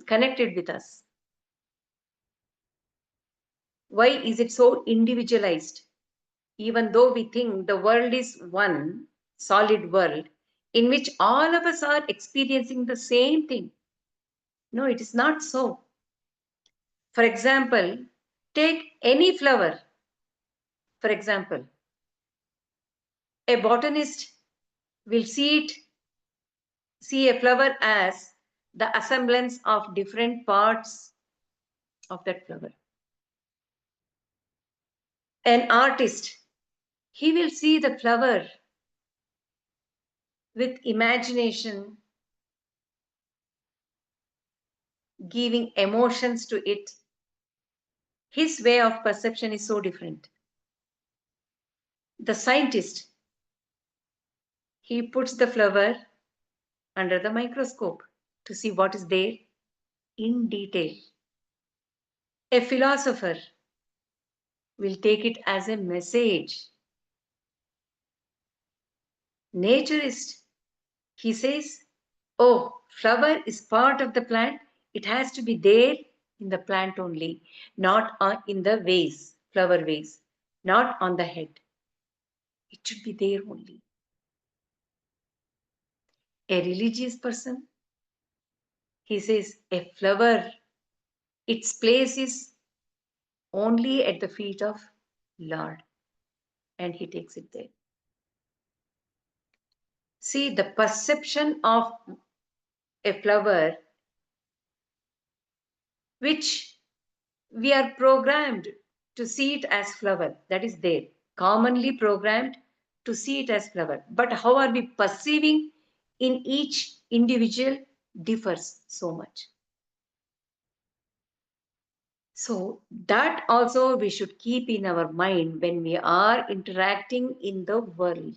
connected with us. Why is it so individualized? Even though we think the world is one solid world in which all of us are experiencing the same thing. No, it is not so. For example, take any flower. For example, a botanist will see a flower as the assemblance of different parts of that flower. An artist, he will see the flower with imagination, giving emotions to it. His way of perception is so different. The scientist, he puts the flower under the microscope to see what is there in detail. A philosopher will take it as a message. Naturist, he says, oh, flower is part of the plant. It has to be there in the plant only, not in the vase, flower vase, not on the head. It should be there only. A religious person, he says, a flower, its place is only at the feet of Lord, and he takes it there. See, the perception of a flower, which we are programmed to see it as flower, that is there, commonly programmed to see it as flower. But how are we perceiving in each individual differs so much. So that also we should keep in our mind when we are interacting in the world.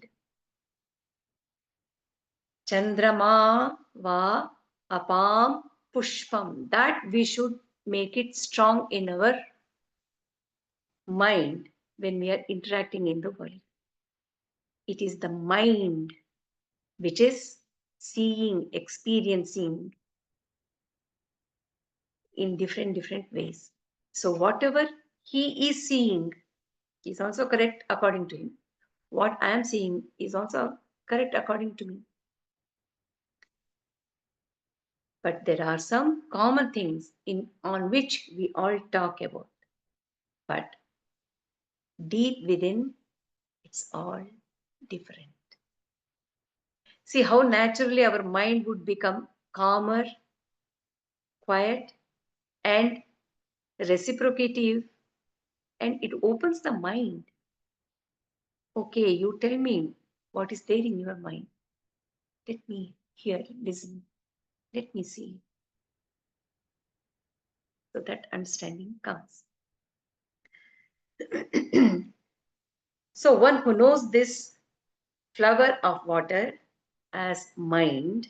Chandrama va apam pushpam. That we should make it strong in our mind when we are interacting in the world. It is the mind which is seeing, experiencing in different ways. So whatever he is seeing is also correct according to him. What I am seeing is also correct according to me. But there are some common things on which we all talk about. But deep within, it's all different. See how naturally our mind would become calmer, quiet, and reciprocative, and it opens the mind. Okay, you tell me what is there in your mind. Let me hear, listen, let me see. So that understanding comes. So one who knows this flower of water as mind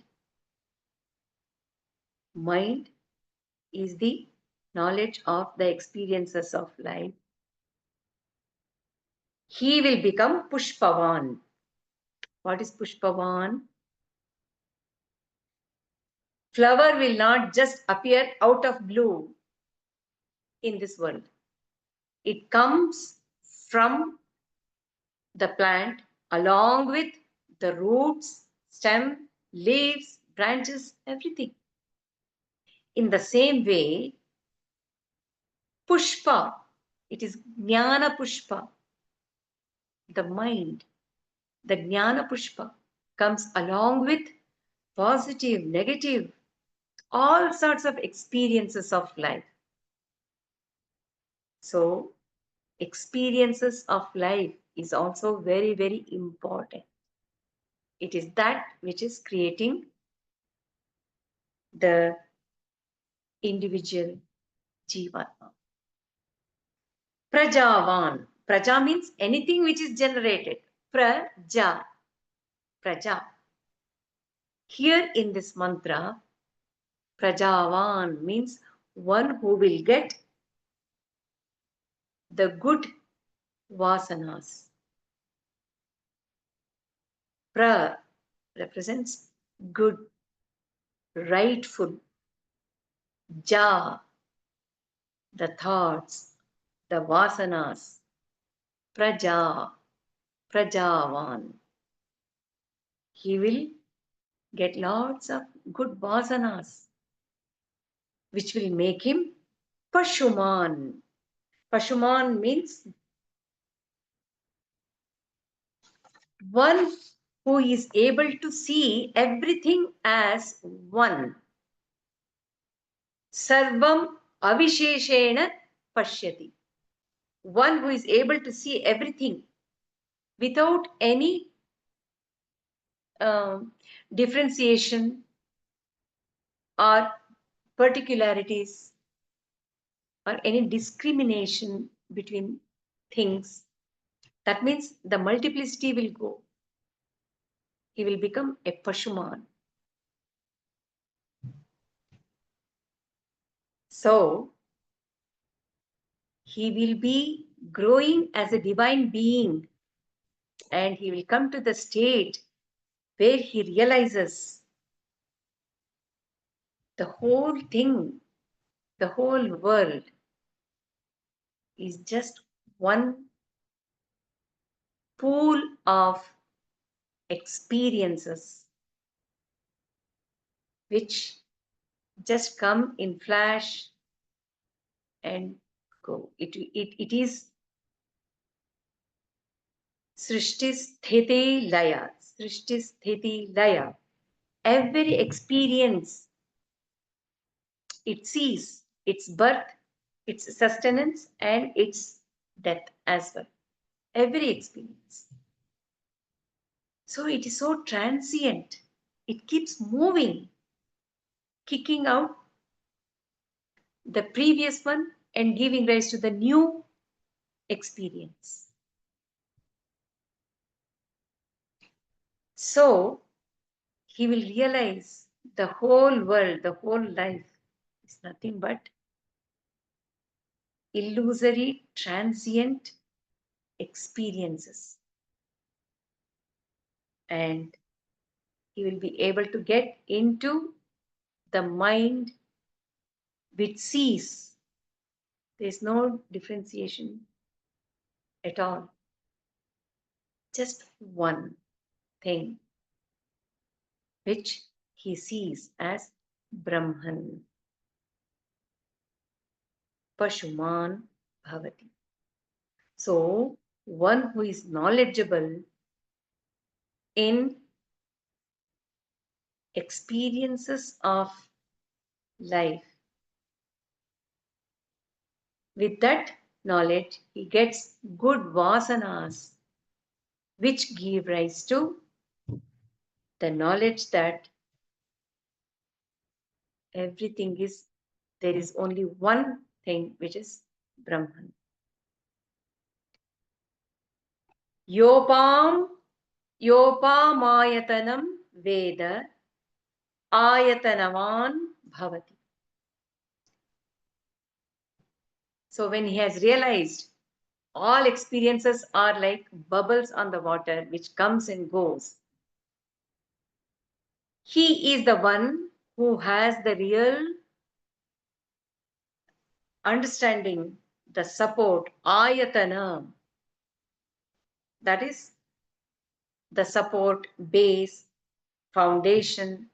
is the knowledge of the experiences of life. He will become pushpavan. What is pushpavan? Flower will not just appear out of blue in this world. It comes from the plant along with the roots, stem, leaves, branches, everything. In the same way, pushpa, it is jnana pushpa, the mind, the jnana pushpa comes along with positive, negative, all sorts of experiences of life. So, experiences of life is also very, very important. It is that which is creating the individual Jivatma. Prajavān. Praja means anything which is generated. Praja. Praja. Here in this mantra, prajavān means one who will get the good vasanas. Pra represents good, rightful. Ja, the thoughts, the vasanas. Praja, prajavan. He will get lots of good vasanas, which will make him pashuman. Pashuman means one who is able to see everything as one. Sarvam avisheshena pashyati. One who is able to see everything without any differentiation or particularities or any discrimination between things. That means the multiplicity will go. He will become a pashuman. So, he will be growing as a divine being, and he will come to the state where he realizes the whole thing, the whole world is just one pool of experiences which just come in flash and go. It is Srishti Sthiti Laya. Srishti Sthiti Laya. Every experience, it sees its birth, its sustenance, and its death as well. Every experience. So it is so transient. It keeps moving, kicking out the previous one and giving rise to the new experience. So he will realize the whole world, the whole life is nothing but illusory, transient experiences. And he will be able to get into the mind which sees. There is no differentiation at all. Just one thing which he sees as Brahman. Pashuman bhavati. So, one who is knowledgeable in experiences of life, with that knowledge, he gets good vasanas, which give rise to the knowledge that everything is, there is only one thing which is Brahman. Yopam, yopamayatanam veda ayatanavan bhavati. So when he has realized all experiences are like bubbles on the water which comes and goes, he is the one who has the real understanding, the support, ayatana, that is the support, base, foundation,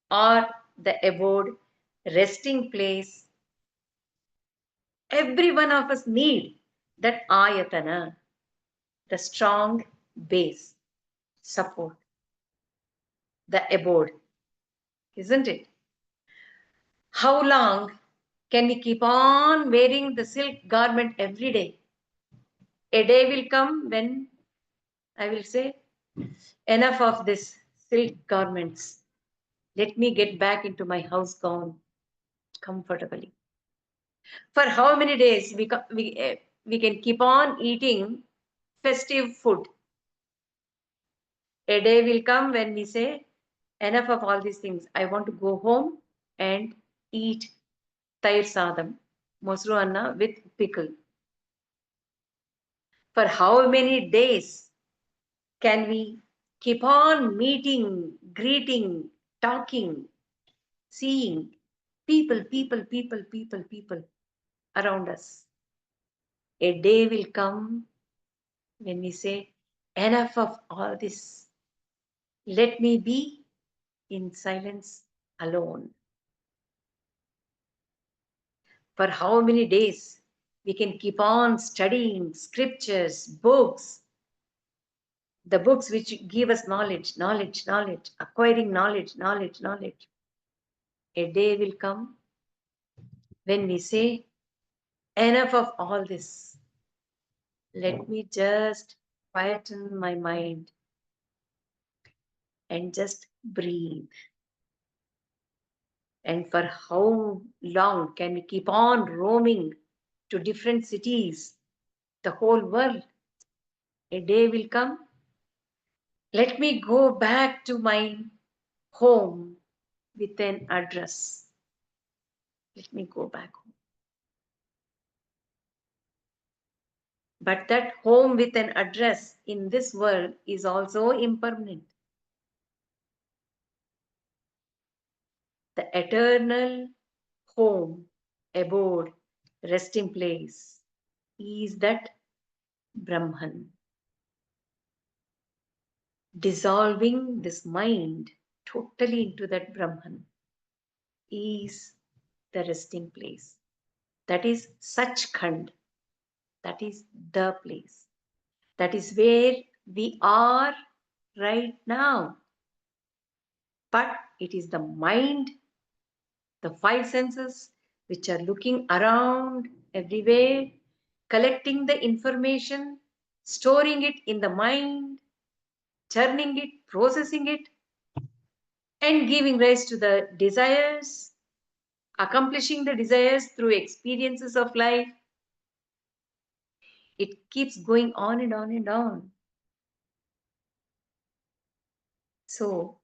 or the abode, resting place. Every one of us need that ayatana, the strong base, support, the abode, isn't it? How long can we keep on wearing the silk garment every day? A day will come when I will say, enough of this silk garments. Let me get back into my house gown comfortably. For how many days we can keep on eating festive food? A day will come when we say, enough of all these things. I want to go home and eat tair sadam, mosru anna with pickle. For how many days can we keep on meeting, greeting, talking, seeing people around us? A day will come when we say, enough of all this. Let me be in silence alone. For how many days we can keep on studying scriptures, books, the books which give us knowledge, acquiring knowledge. A day will come when we say, enough of all this. Let me just quieten my mind and just breathe. And for how long can we keep on roaming to different cities, the whole world? A day will come. Let me go back to my home with an address. Let me go back home. But that home with an address in this world is also impermanent. The eternal home, abode, resting place is that Brahman. Dissolving this mind totally into that Brahman is the resting place. That is Sachkhand. That is the place. That is where we are right now. But it is the mind, the five senses, which are looking around everywhere, collecting the information, storing it in the mind, turning it, processing it, and giving rise to the desires, accomplishing the desires through experiences of life. It keeps going on and on and on. So,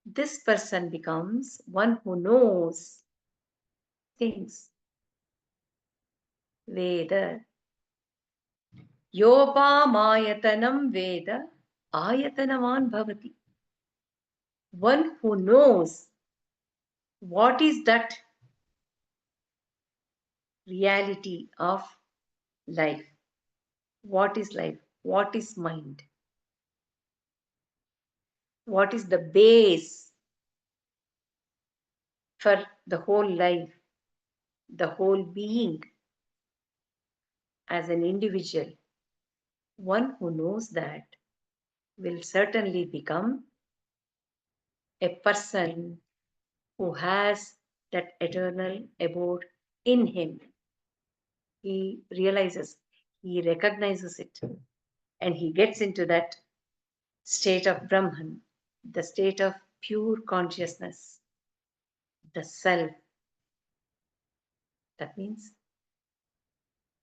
this person becomes one who knows things. Veda. Yopam veda ayatanavan bhavati. One who knows what is that reality of life. What is life? What is mind? What is the base for the whole life, the whole being as an individual? One who knows that will certainly become a person who has that eternal abode in him. He realizes, he recognizes it, and he gets into that state of Brahman, the state of pure consciousness, the self. That means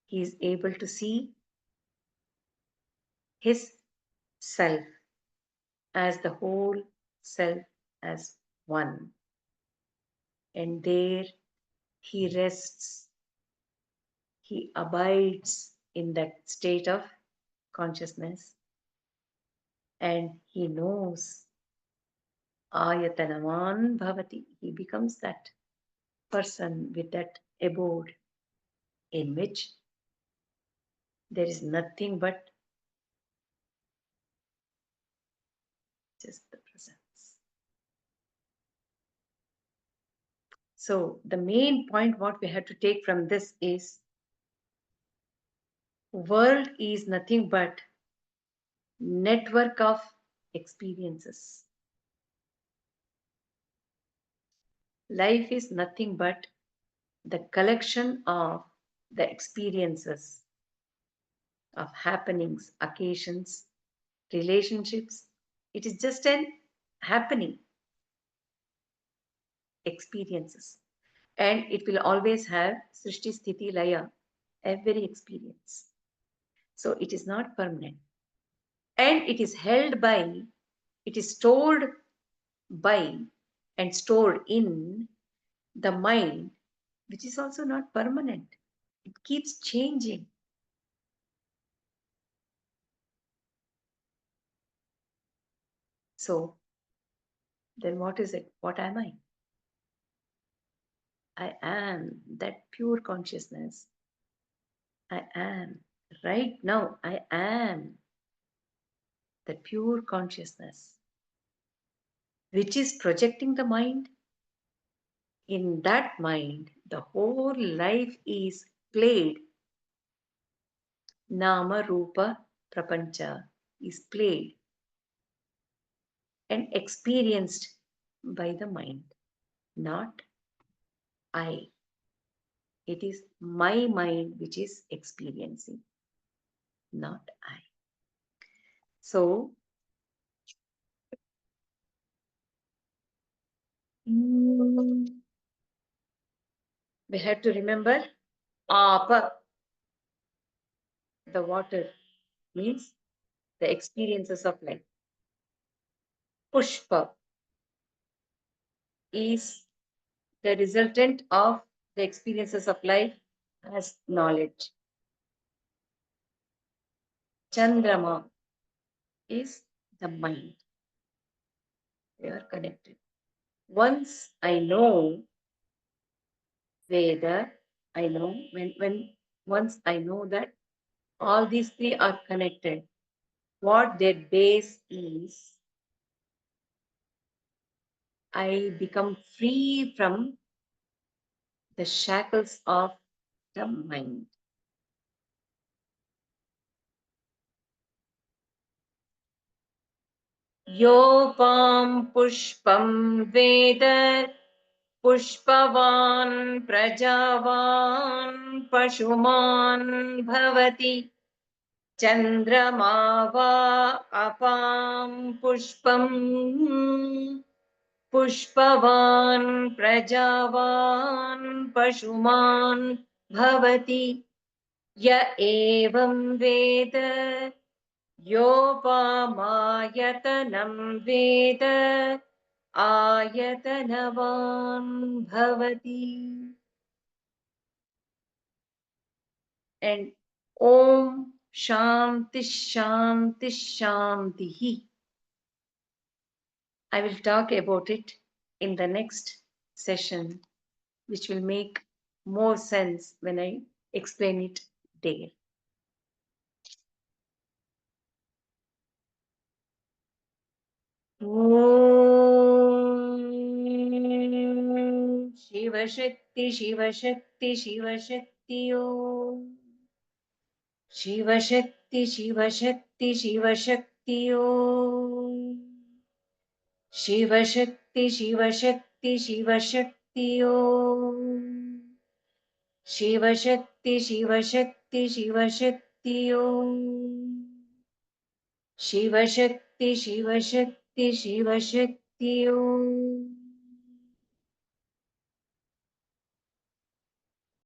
he is able to see his self as the whole self as one. And there he rests, he abides in that state of consciousness, and he knows ayatanavan bhavati. He becomes that person with that abode in which there is nothing but just the presence. So the main point what we have to take from this is world is nothing but network of experiences. Life is nothing but the collection of the experiences of happenings, occasions, relationships. It is just an happening. experiences. And it will always have Srishti Sthiti Laya, every experience. So it is not permanent. And it is held by, it is stored by and stored in the mind, which is also not permanent. It keeps changing. So then what is it? What am I? I am that pure consciousness. I am. Right now, I am that pure consciousness, which is projecting the mind. In that mind, the whole life is played. Nama Rupa Prapancha is played and experienced by the mind, not I. It is my mind which is experiencing, not I. So, we have to remember Apa, the water, means the experiences of life. Pushpa is the resultant of the experiences of life as knowledge. Chandrama is the mind. They are connected. Once I know Veda, I know when once I know that all these three are connected, what their base is, I become free from the shackles of the mind. Yopam pushpam veda pushpavan prajavAn pashuman bhavati chandrama va apam pushpam pushpavan prajavAn pashuman bhavati ya evam veda योपामायतनं वेद आयतनवान् भवति. And Om Shanti Shanti Shanti. I will talk about it in the next session, which will make more sense when I explain it there. Shivshakti Shivshakti Shivshakti Om Shivshakti Shivshakti Shivshakti Om Shivshakti Shivshakti Shivshakti Om Shivshakti Shivshakti Shivshakti Om Shivshakti Shivshakti Shivshakti Om